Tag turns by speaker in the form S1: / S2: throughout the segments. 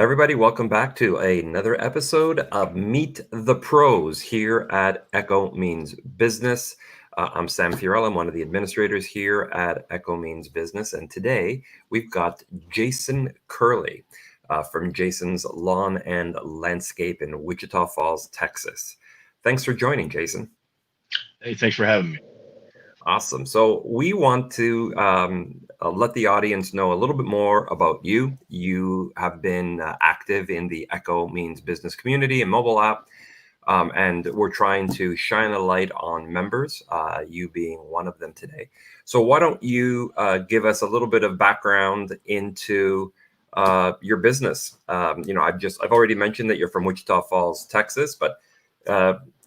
S1: Everybody, welcome back to another episode of Meet the Pros here at Echo Means Business. I'm Sam Fiorella. I'm one of the administrators here at Echo Means Business. And today we've got Jason Curlee from Jason's Lawn and Landscape in Wichita Falls, Texas. Thanks for joining, Jason.
S2: Hey, thanks for having me.
S1: Awesome. So we want to let the audience know a little bit more about you. You have been active in the Echo Means Business community and mobile app, and we're trying to shine a light on members, you being one of them today. So why don't you give us a little bit of background into your business? I've already mentioned that you're from Wichita Falls, Texas, but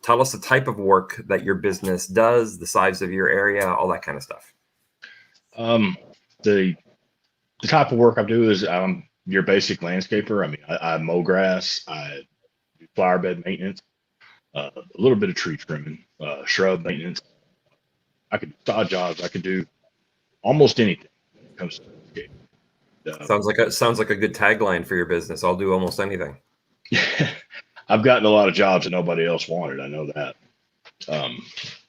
S1: tell us the type of work that your business does, the size of your area, all that kind of stuff.
S2: The type of work I do is I'm your basic landscaper. I mean, I mow grass, I do flower bed maintenance, a little bit of tree trimming, shrub maintenance. I could do sod jobs. I could do almost anything when it comes to landscape.
S1: Sounds like a good tagline for your business. I'll do almost anything.
S2: I've gotten a lot of jobs that nobody else wanted. I know that. Um,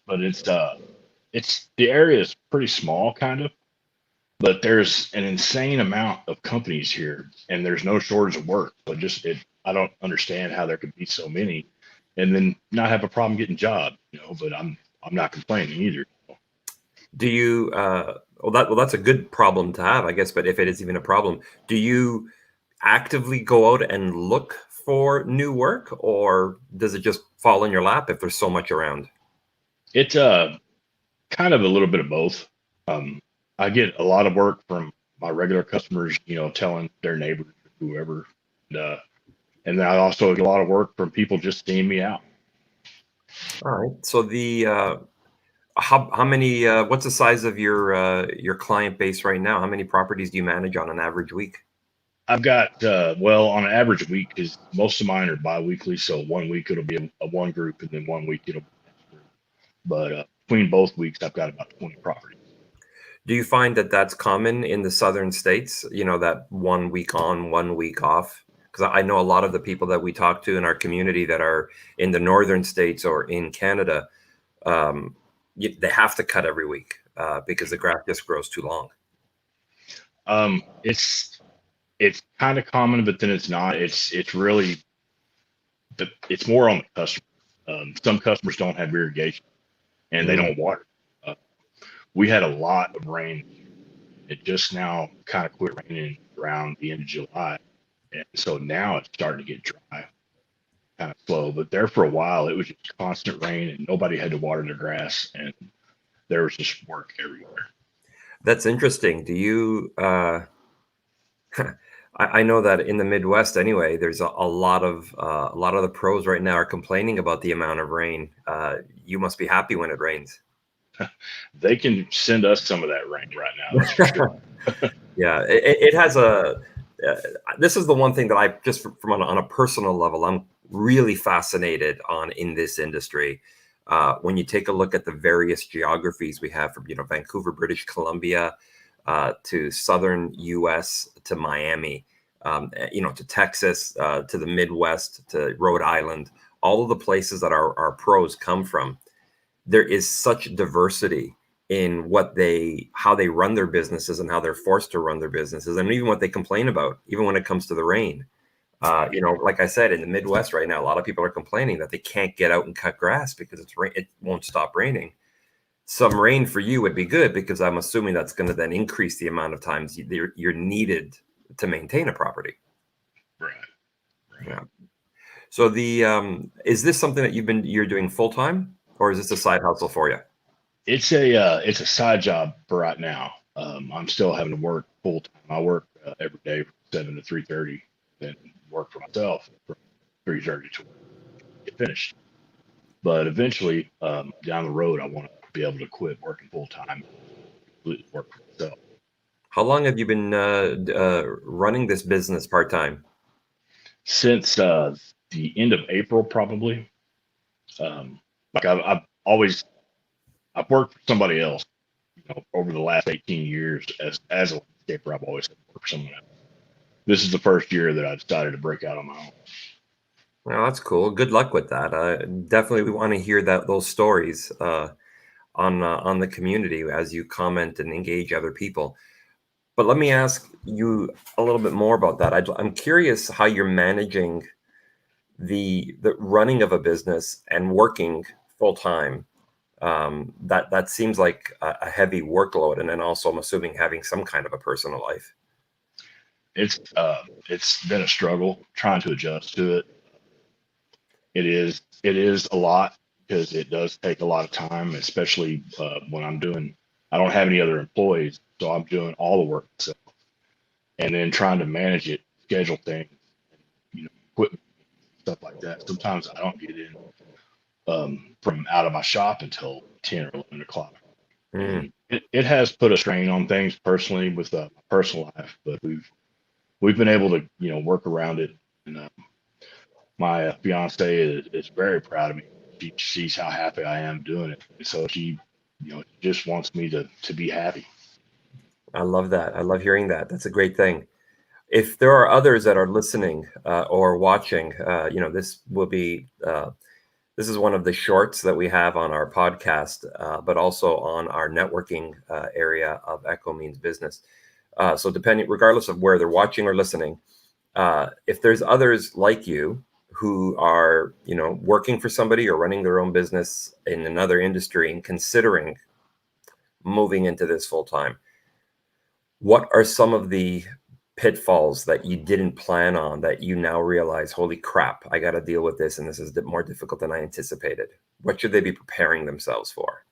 S2: but it's the area is pretty small, kind of. But there's an insane amount of companies here, and there's no shortage of work. But I don't understand how there could be so many, and then not have a problem getting jobs. But I'm not complaining either.
S1: Do you? That's a good problem to have, I guess. But if it is even a problem, do you actively go out and look for new work, or does it just fall in your lap if there's so much around?
S2: It's kind of a little bit of both. Um, I get a lot of work from my regular customers, telling their neighbors, whoever, and, uh, and then I also get a lot of work from people just seeing me out.
S1: All right. So the how many? What's the size of your client base right now? How many properties do you manage on an average week?
S2: I've got on an average week, because most of mine are bi-weekly, so one week it'll be a one group, and then one week it'll be the next group. But between both weeks, I've got about 20 properties.
S1: Do you find that that's common in the southern states? You know, that 1 week on, 1 week off? Because I know a lot of the people that we talk to in our community that are in the northern states or in Canada, um, they have to cut every week because the grass just grows too long.
S2: It's kind of common, but then it's not. It's really it's more on the customer. Some customers don't have irrigation and they
S1: Mm.
S2: don't water. Uh, we had a lot of rain. It just now kind of quit raining around the end of July, and so now it's starting to get dry, kind of slow. But there for a while, it was just constant rain, and nobody had to water their grass, and there was just work everywhere.
S1: That's interesting. Do you? I know that in the Midwest, anyway, there's a lot of the pros right now are complaining about the amount of rain. You must be happy when it rains.
S2: They can send us some of that rain right now, that's for sure.
S1: Yeah, it has a. Uh, this is the one thing that I just from on a personal level, I'm really fascinated on in this industry. When you take a look at the various geographies we have from Vancouver, British Columbia, to southern U.S. to Miami, to Texas, to the Midwest, to Rhode Island, all of the places that our pros come from, there is such diversity in how they run their businesses and how they're forced to run their businesses, and even what they complain about, even when it comes to the rain. Like I said, in the Midwest right now, a lot of people are complaining that they can't get out and cut grass because it won't stop raining. Some rain for you would be good because I'm assuming that's going to then increase the amount of times you're needed to maintain a property.
S2: Right, right.
S1: Yeah. So the is this something that you're doing full time, or is this a side hustle for you?
S2: It's a side job for right now. I'm still having to work full time. I work every day from 7 to 3:30, then work for myself from 3:30 to get finished. But eventually, down the road, I want to be able to quit working full time, completely work for myself.
S1: How long have you been running this business part time?
S2: Since the end of April, probably. Like I've worked for somebody else, over the last 18 years as a landscaper. I've always worked for someone else. this is the first year that I decided to break out on my own.
S1: Well, that's cool. Good luck with that. Definitely, we want to hear those stories on the community as you comment and engage other people. But let me ask you a little bit more about that. I'm curious how you're managing the running of a business and working full time. That seems like a heavy workload, and then also I'm assuming having some kind of a personal life.
S2: It's been a struggle trying to adjust to it. It is a lot because it does take a lot of time, especially when I don't have any other employees, so I'm doing all the work myself, and then trying to manage it, schedule things, equipment, stuff like that. Sometimes I don't get in from out of my shop until 10 or 11 o'clock.
S1: Mm.
S2: And it has put a strain on things personally with my personal life, but we've been able to work around it. And my fiance is very proud of me. She sees how happy I am doing it, and so she just wants me to be happy.
S1: I love that. I love hearing that. That's a great thing. If there are others that are listening or watching, this will be this is one of the shorts that we have on our podcast, but also on our networking area of Echo Means Business. So regardless of where they're watching or listening, if there's others like you who are, working for somebody or running their own business in another industry and considering moving into this full time, what are some of the pitfalls that you didn't plan on that you now realize, holy crap, I got to deal with this, and this is more difficult than I anticipated? What should they be preparing themselves for?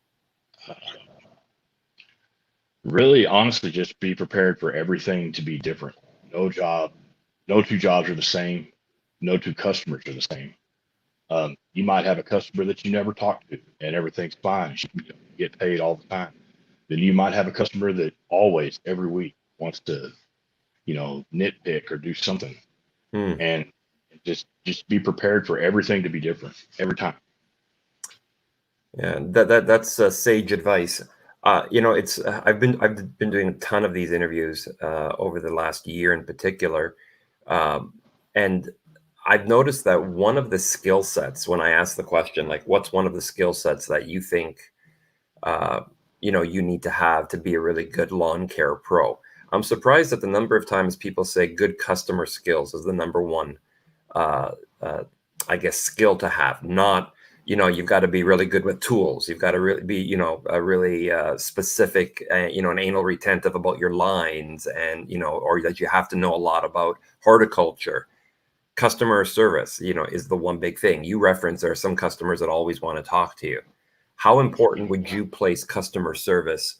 S2: Really, honestly, just be prepared for everything to be different. No two jobs are the same. No two customers are the same. You might have a customer that you never talk to and everything's fine. You get paid all the time. Then you might have a customer that always, every week, wants to, nitpick or do something. And just be prepared for everything to be different every time.
S1: Yeah, that's sage advice. I've been doing a ton of these interviews over the last year in particular, and I've noticed that one of the skill sets, when I ask the question, like, what's one of the skill sets that you think, you need to have to be a really good lawn care pro? I'm surprised at the number of times people say good customer skills is the number one, I guess, skill to have. Not, you've got to be really good with tools. You've got to really be, a really specific, an anal retentive about your lines, and, or that you have to know a lot about horticulture. Customer service, is the one big thing. You reference there are some customers that always want to talk to you. How important would you place customer service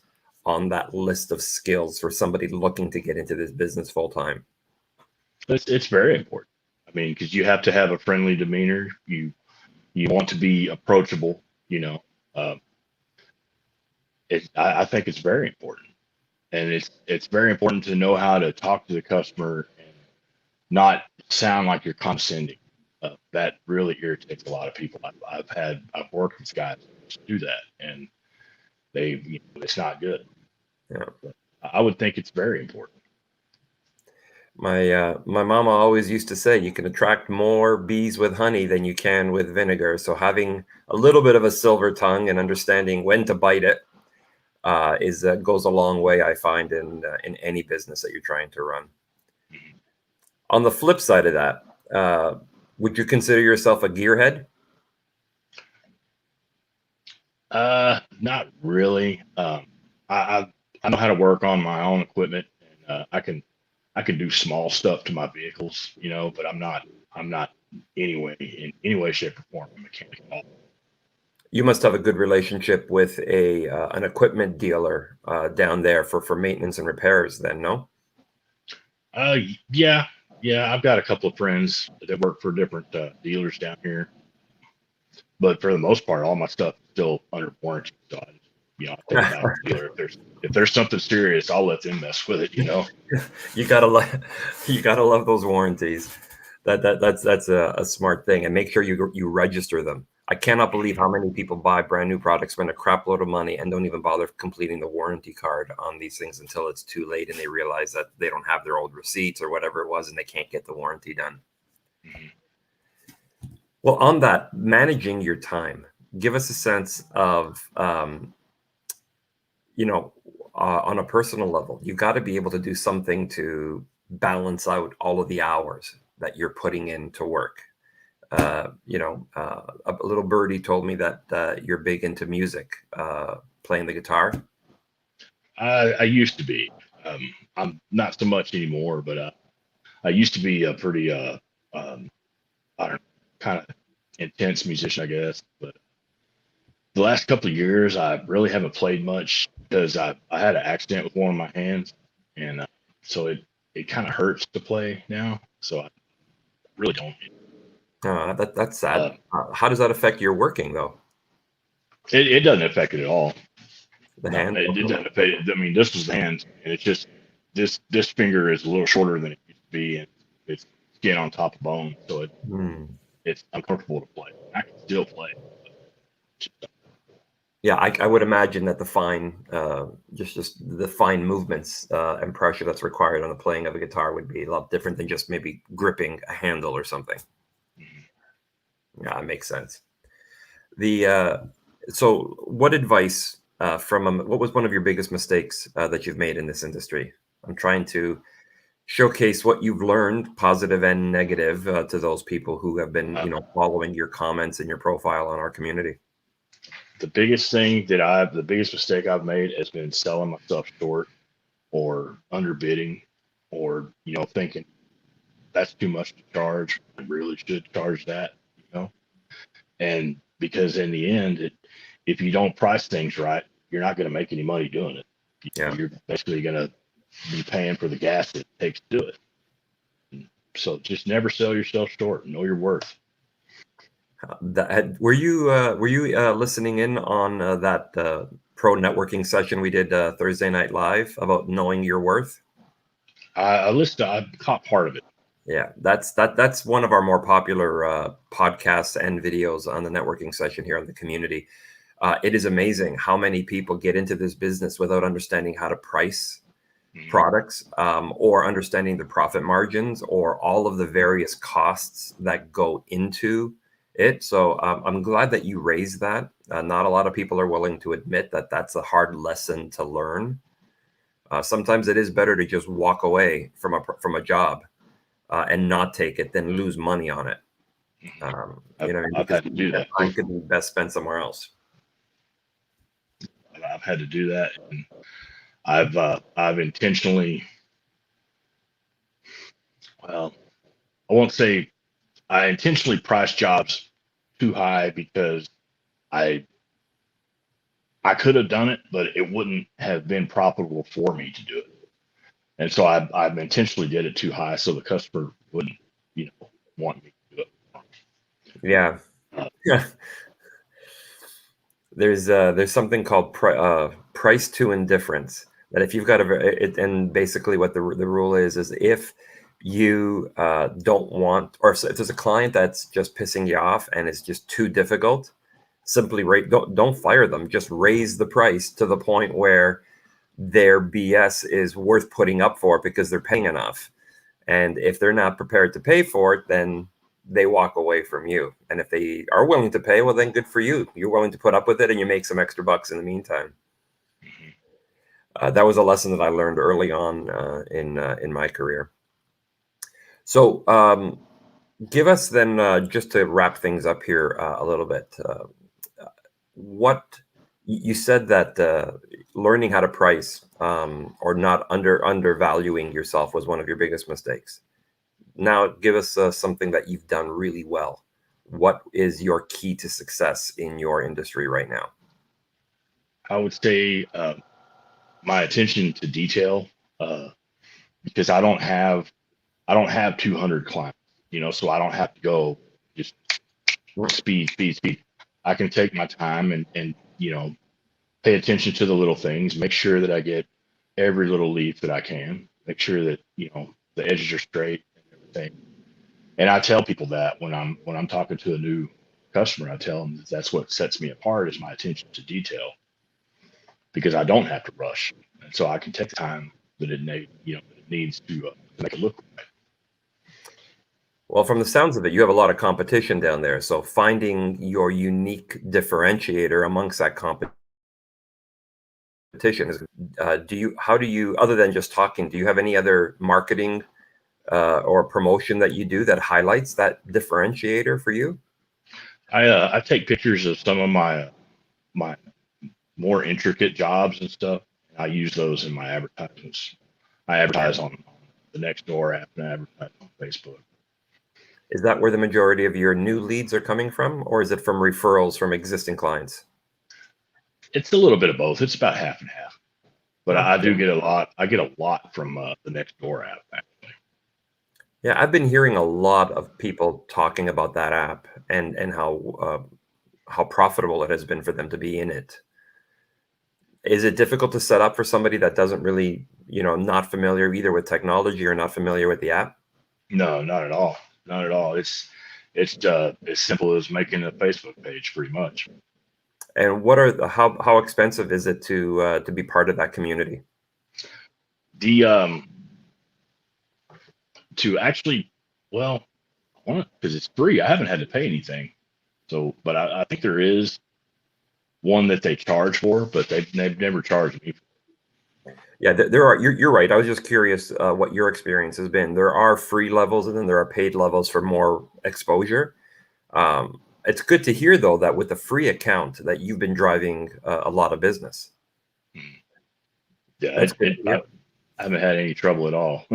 S1: on that list of skills for somebody looking to get into this business full time?
S2: It's very important. I mean, because you have to have a friendly demeanor. You want to be approachable. I think it's very important, and it's very important to know how to talk to the customer and not sound like you're condescending. That really irritates a lot of people. I've worked with guys to do that, and it's not good.
S1: Yeah.
S2: But I would think it's very important.
S1: My mama always used to say you can attract more bees with honey than you can with vinegar. So having a little bit of a silver tongue and understanding when to bite it goes a long way, I find, in any business that you're trying to run.
S2: Mm-hmm.
S1: On the flip side of that, would you consider yourself a gearhead?
S2: Not really. I know how to work on my own equipment, and I can do small stuff to my vehicles, but I'm not in any way, shape, or form a mechanic at all.
S1: You must have a good relationship with an equipment dealer down there for maintenance and repairs then, no?
S2: Yeah. I've got a couple of friends that work for different dealers down here, but for the most part, all my stuff is still under warranty. So I take it back to the dealer. If there's something serious, I'll let them mess with it.
S1: You gotta love those warranties. That's a smart thing, and make sure you register them. I cannot believe how many people buy brand new products, spend a crap load of money, and don't even bother completing the warranty card on these things until it's too late, and they realize that they don't have their old receipts or whatever it was, and they can't get the warranty done.
S2: Mhm.
S1: Well, on that, managing your time, give us a sense of, you know, on a personal level, you've got to be able to do something to balance out all of the hours that you're putting into work. A little birdie told me that you're big into music, playing the guitar.
S2: I used to be. I'm not so much anymore, but I used to be a pretty um, I don't know, kind of intense musician, I guess. But the last couple of years, I really haven't played much because I had an accident with one of my hands, and so it kind of hurts to play now. So I really don't.
S1: That's sad.
S2: Uh,
S1: How does that affect your working though?
S2: it doesn't affect it at all.
S1: The
S2: No,
S1: hand?
S2: it doesn't affect it. I mean, this was the hand, and it's just this finger is a little shorter than it used to be, and it's skin on top of bone, so
S1: Hmm.
S2: it's uncomfortable to play. I can still play.
S1: Yeah, I would imagine that the fine, just the fine movements and pressure that's required on the playing of a guitar would be a lot different than just maybe gripping a handle or something. Yeah, it makes sense. The So, what advice what was one of your biggest mistakes that you've made in this industry? I'm trying to showcase what you've learned, positive and negative, to those people who have been,
S2: Uh,
S1: following your comments and your profile on our community.
S2: the biggest mistake I've made has been selling myself short or underbidding, or thinking that's too much to charge. I really should charge that, you know. And because in the end, if you don't price things right, you're not going to make any money doing it.
S1: Yeah.
S2: You're basically going to be paying for the gas it takes to do it. So just never sell yourself short. Know your worth.
S1: Were you listening in on that pro networking session we did Thursday Night Live about knowing your worth?
S2: I caught part of it.
S1: Yeah, that's one of our more popular podcasts and videos on the networking session here on the community. It is amazing how many people get into this business without understanding how to price
S2: Mhm.
S1: products, or understanding the profit margins or all of the various costs that go into it. So I'm glad that you raised that. Not a lot of people are willing to admit that that's a hard lesson to learn. Sometimes it is better to just walk away from a job and not take it than lose money on it.
S2: I've
S1: Because
S2: had to do
S1: that
S2: that
S1: time
S2: too.
S1: could be best spent somewhere else.
S2: I've had to do that, and I've intentionally, well, I won't say I intentionally priced jobs too high because I I could have done it, but it wouldn't have been profitable for me to do it. And so I intentionally did it too high so the customer wouldn't, want me to do it.
S1: Yeah.
S2: Uh,
S1: There's something called price to indifference. That if you've got and basically what the rule is if you don't want, or if there's a client that's just pissing you off and it's just too difficult, simply rate don't fire them. Just raise the price to the point where their BS is worth putting up for because they're paying enough. And if they're not prepared to pay for it, then they walk away from you. And if they are willing to pay, well, then good for you. You're willing to put up with it and you make some extra bucks in the meantime. That was a lesson that I learned early on in my career. So give us then, just to wrap things up here a little bit, what you said that learning how to price, or not undervaluing yourself was one of your biggest mistakes. Now, give us something that you've done really well. What is your key to success in your industry right now?
S2: I would say my attention to detail, uh, because I don't have 200 clients, so I don't have to go just speed, speed, speed. I can take my time and pay attention to the little things, make sure that I get every little leaf that I can, make sure that the edges are straight and everything. And I tell people that when I'm talking to a new customer, I tell them that's what sets me apart is my attention to detail, because I don't have to rush, and so I can take the time that that it needs to make it look right.
S1: Well, from the sounds of it, you have a lot of competition down there. So finding your unique differentiator amongst that competition is, how do you, other than just talking, do you have any other marketing or promotion that you do that highlights that differentiator for you?
S2: I take pictures of some of my more intricate jobs and stuff, and I use those in my advertisements. I advertise on the Nextdoor app and I advertise on Facebook.
S1: Is that where the majority of your new leads are coming from, or is it from referrals from existing clients?
S2: It's a little bit of both. It's about half and half, but
S1: Oh,
S2: I do get a lot. I get a lot from the Nextdoor app, actually.
S1: yeah, I've been hearing a lot of people talking about that app and how profitable it has been for them to be in it. Is it difficult to set up for somebody that doesn't really, not familiar either with technology or not familiar with the app?
S2: No, not at all. Not at all. It's as simple as making a Facebook page, pretty much.
S1: And how expensive is it to be part of that community?
S2: The to actually, well, because it's free. I haven't had to pay anything. So, but I think there is one that they charge for, but they've never charged me.
S1: Yeah, there are. You're right. I was just curious what your experience has been. There are free levels, and then there are paid levels for more exposure. It's good to hear, though, that with the free account that you've been driving a lot of business.
S2: Yeah,
S1: That's good to hear.
S2: I haven't had any trouble at all.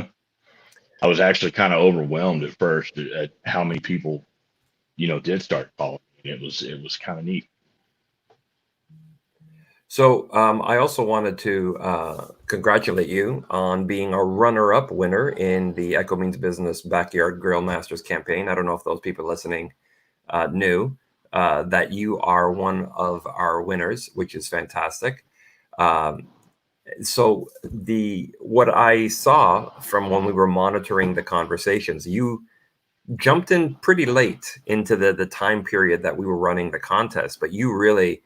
S2: I was actually kind of overwhelmed at first at how many people, did start calling. It was kind of neat.
S1: So I also wanted to congratulate you on being a runner-up winner in the Echo Means Business Backyard Grill Masters campaign. I don't know if those people listening knew that you are one of our winners, which is fantastic. So what I saw from when we were monitoring the conversations, you jumped in pretty late into the time period that we were running the contest, but you really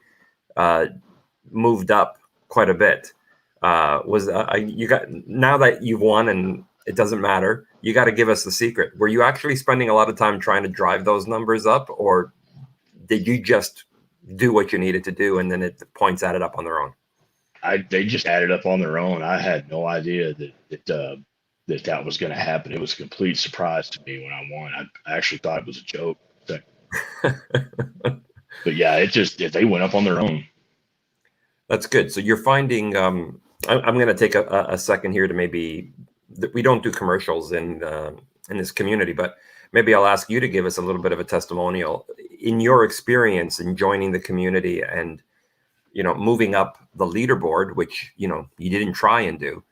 S1: moved up quite a bit. You got, now that you've won and it doesn't matter, you got to give us the secret. Were you actually spending a lot of time trying to drive those numbers up, or did you just do what you needed to do and then the points added up on their own?
S2: They just added up on their own. I had no idea that was going to happen. It was a complete surprise to me when I won. I actually thought it was a joke. But yeah, they went up on their own.
S1: That's good. So you're finding. I'm going to take a second here to maybe we don't do commercials in this community, but maybe I'll ask you to give us a little bit of a testimonial in your experience in joining the community and moving up the leaderboard, which you didn't try and do.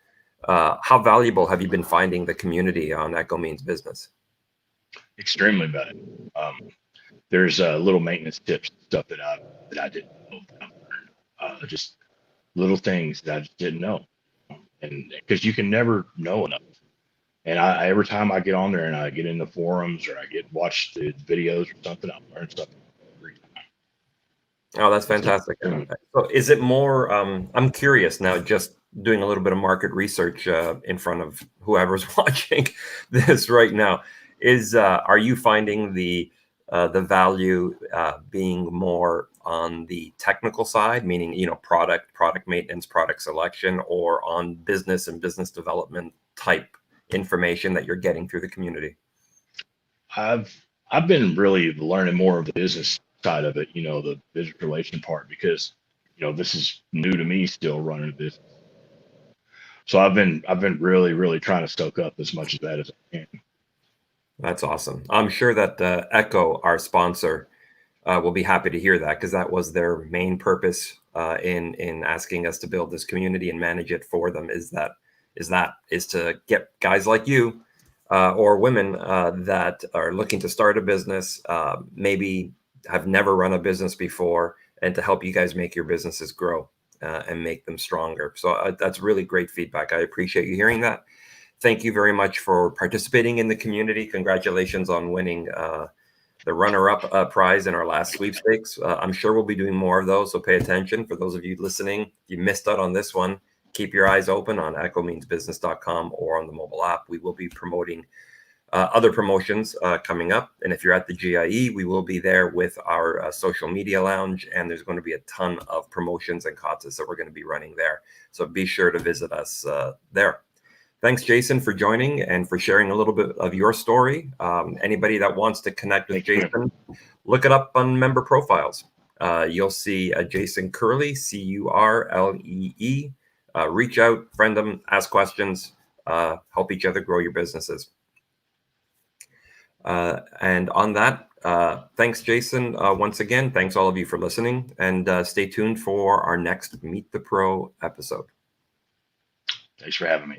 S1: How valuable have you been finding the community on Echo Means Business?
S2: Extremely valuable. There's little maintenance tips stuff that I didn't know. Just little things that I just didn't know, and because you can never know enough. And every time I get on there and I get in the forums or I watch the videos or something, I learn something every time.
S1: Oh, that's fantastic. So is it more, I'm curious now, just doing a little bit of market research in front of whoever's watching this right now, are you finding the value being more on the technical side, meaning, product maintenance, product selection, or on business and business development type information that you're getting through the community?
S2: I've been really learning more of the business side of it, the business relation part, because this is new to me still running a business. So I've been really, really trying to stoke up as much of that as I can.
S1: That's awesome. I'm sure that Echo, our sponsor, will be happy to hear that, because that was their main purpose in asking us to build this community and manage it for them. Is to get guys like you or women that are looking to start a business, maybe have never run a business before, and to help you guys make your businesses grow and make them stronger. So that's really great feedback. I appreciate you hearing that. Thank you very much for participating in the community. Congratulations on winning the runner-up prize in our last sweepstakes. I'm sure we'll be doing more of those, so pay attention. For those of you listening, if you missed out on this one, keep your eyes open on echomeansbusiness.com or on the mobile app. We will be promoting other promotions coming up. And if you're at the GIE, we will be there with our social media lounge, and there's going to be a ton of promotions and contests that we're going to be running there. So be sure to visit us there. Thanks, Jason, for joining and for sharing a little bit of your story. Anybody that wants to connect with Jason, look it up on member profiles. You'll see Jason Curlee, Curlee. Reach out, friend them, ask questions, help each other grow your businesses. And on that, thanks, Jason, once again. Thanks all of you for listening, and stay tuned for our next Meet the Pro episode.
S2: Thanks for having me.